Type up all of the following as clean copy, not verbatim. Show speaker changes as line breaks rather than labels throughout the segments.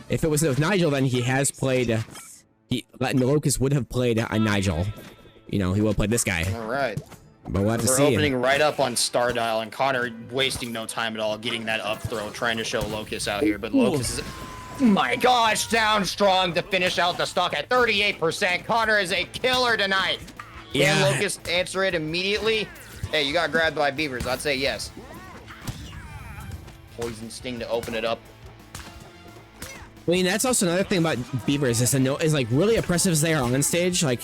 If it was with Nigel, then he has played. Locus would have played a Nigel. You know, he will play this guy.
All right.
But we'll have to
We're
see.
opening right up on Star Dial, and Connor wasting no time at all, getting that up throw, trying to show Locus out here. But Locus is, oh my gosh, down strong to finish out the stock at 38%. Connor is a killer tonight.
Yeah.
Can Locus answer it immediately? Hey, you got grabbed by Beavers. I'd say yes. Poison Sting to open it up.
I mean, that's also another thing about Beavers is like really oppressive as they are on stage. Like,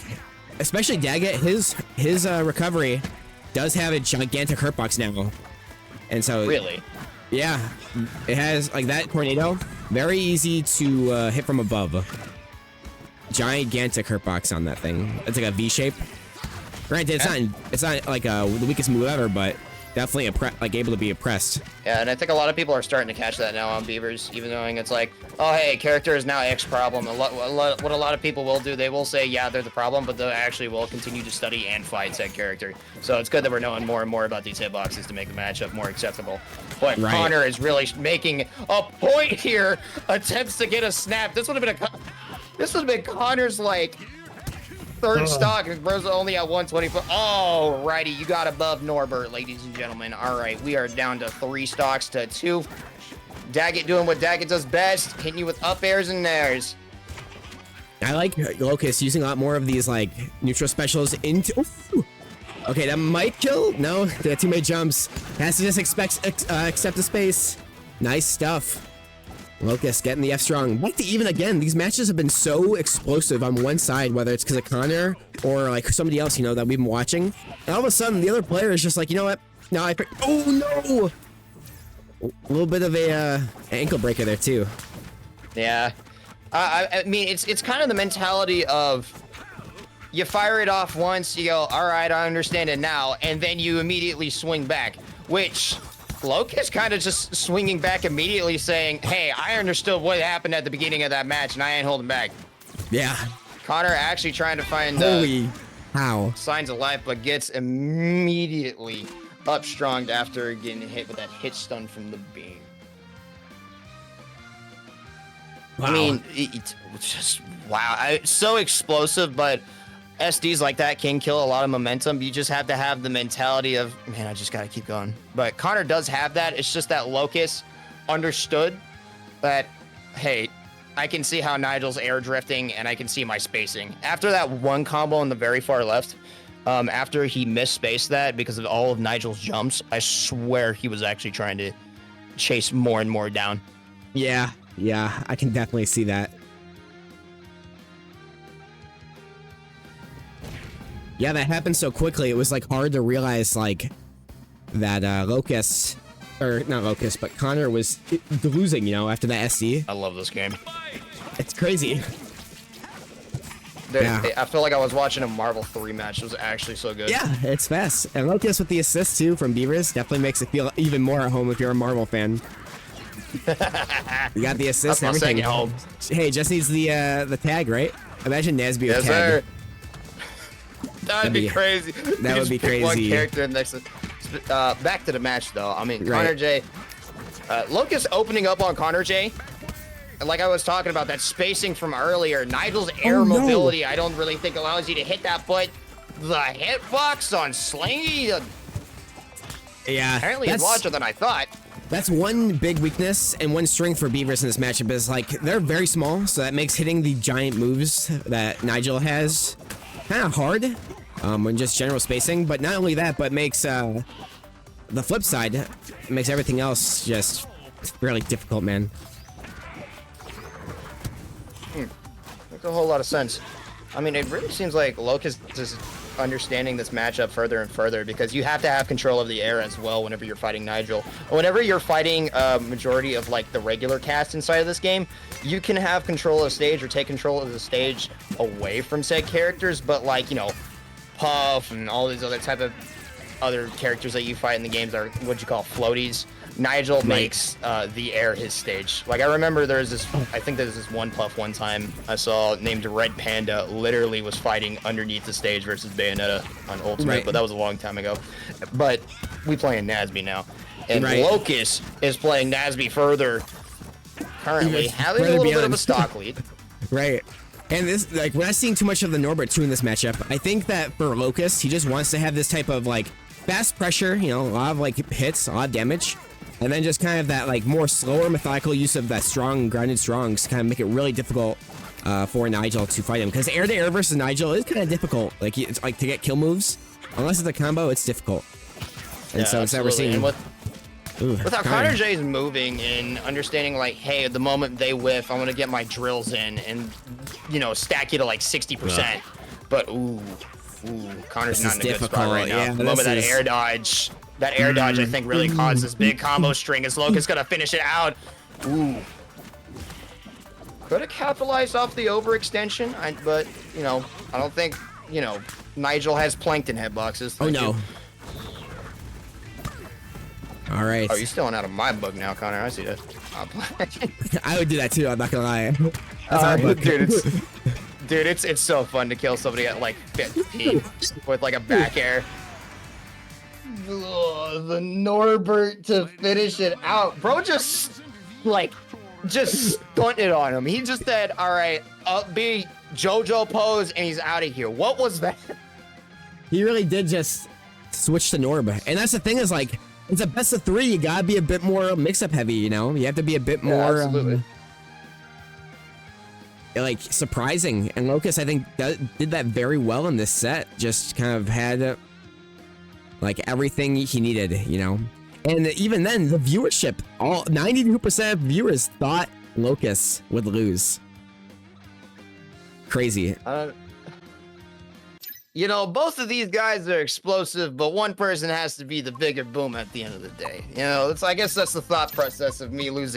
especially Daggett, his recovery does have a gigantic hurtbox now, and so
Really?
yeah, it has like that tornado. Very easy to hit from above. Gigantic hurtbox on that thing. It's like a V shape. Granted, it's not like the weakest move ever, but definitely able to be oppressed.
Yeah, and I think a lot of people are starting to catch that now on Beavers, even knowing it's like, oh, hey, character is now X problem. What a lot of people will do, they will say, yeah, they're the problem, but they actually will continue to study and fight said character. So it's good that we're knowing more and more about these hitboxes to make the matchup more acceptable. But
Right.
Connor is really making a point here, attempts to get a snap. This would have been Connor's, like, third stock, and bro's only at 124. Oh, righty, you got above Norbert, ladies and gentlemen. All right, we are down to 3 stocks to 2. Daggett doing what Daggett does best, hitting you with up airs and nairs.
I like Locus using a lot more of these like neutral specials into. Ooh. Okay, that might kill. No, they got too many jumps. Has to just accept the space. Nice stuff. Locus getting the F strong. Back to even again. These matches have been so explosive on one side, whether it's because of Connor or like somebody else, you know, that we've been watching. And all of a sudden, the other player is just like, you know what? No, oh no! A little bit of a ankle breaker there too.
Yeah, I mean, it's kind of the mentality of you fire it off once, you go, all right, I understand it now, and then you immediately swing back, which Locus kind of just swinging back immediately saying, hey, I understood what happened at the beginning of that match, and I ain't holding back.
Yeah.
Connor actually trying to find
how
signs of life, but gets immediately up-stronged after getting hit with that hit stun from the beam.
Wow.
I mean, it's just, wow. It's so explosive, but SDs like that can kill a lot of momentum. You just have to have the mentality of, man, I just got to keep going. But Connor does have that. It's just that Locus understood that, hey, I can see how Nigel's air drifting, and I can see my spacing. After that one combo on the very far left, after he misspaced that because of all of Nigel's jumps, I swear he was actually trying to chase more and more down.
Yeah, I can definitely see that. Yeah, that happened so quickly. It was like hard to realize like that Locus, or not Locus, but Connor was losing, you know, after that SD.
I love this game.
It's crazy.
Yeah. I feel like I was watching a Marvel 3 match. It was actually so good.
Yeah, it's fast. And Locus with the assist too from Beavers definitely makes it feel even more at home if you're a Marvel fan. You got the assist and everything.
Home.
Hey, just needs the tag, right? Imagine NASB with
Yes,
tag.
sir. That'd be crazy.
That would be crazy.
One character next to, back to the match though. I mean, connorjay, Locus opening up on connorjay. Like I was talking about, that spacing from earlier, Nigel's air mobility, I don't really think allows you to hit that, but the hitbox on Slingy,
yeah,
apparently it's larger than I thought.
That's one big weakness and one strength for Beavers in this matchup is like they're very small, so that makes hitting the giant moves that Nigel has kind of hard when just general spacing. But not only that, but makes the flip side, makes everything else just really difficult, man.
Makes a whole lot of sense. I mean, it really seems like Locus is understanding this matchup further and further, because you have to have control of the air as well whenever you're fighting Nigel. Whenever you're fighting majority of like the regular cast inside of this game, you can have control of the stage or take control of the stage away from said characters, but like, you know, Puff and all these other type of other characters that you fight in the games are what you call floaties. Nigel makes the air his stage. Like I remember there's this, I think there's this one Puff one time I saw named Red Panda literally was fighting underneath the stage versus Bayonetta on Ultimate, but that was a long time ago. But we play in NASB now. And Locus is playing NASB further. currently
Even
having a
further
little bit of
beyond.
a stock lead.
Right. And this, like, we're not seeing too much of the Norbert too in this matchup. I think that for Locus, he just wants to have this type of, like, fast pressure, you know, a lot of, like, hits, a lot of damage. And then just kind of that, like, more slower, methodical use of that strong, grounded strongs to kind of make it really difficult for Nigel to fight him. Because air-to-air versus Nigel is kind of difficult. Like, it's like to get kill moves. Unless it's a combo, it's difficult. And
Yeah,
so it's that we're seeing...
And
Ooh,
with how
Connor.
connorjay is moving and understanding, like, hey, the moment they whiff, I'm gonna get my drills in and, you know, stack you to like 60%. But Connor's
This
not
is
in a good spot
difficult,
right now.
yeah,
The moment that
this is-
air dodge, I think really caused this big combo string. As Locus gonna finish it out. Could have capitalized off the overextension, but you know, I don't think, you know, Nigel has plankton hitboxes.
Oh, no. All right.
Oh, you're stealing out of my book now, Connor. I see that.
I would do that too, I'm not gonna lie. That's our book.
Dude, it's so fun to kill somebody at like 15 with like a back air. Ugh, the Norbert to finish it out. Bro just stunted on him. He just said, all right, up B, JoJo pose, and he's out of here. What was that?
He really did just switch to Norb. And that's the thing is, like, it's a best of 3. You gotta be a bit more mix-up heavy, you know? You have to be a bit more...
absolutely.
Like, surprising. And Locus, I think, did that very well in this set. Just kind of had, like, everything he needed, you know? And even then, the viewership, 92% of viewers thought Locus would lose. Crazy.
You know, both of these guys are explosive, but one person has to be the bigger boom at the end of the day. You know, I guess that's the thought process of me losing.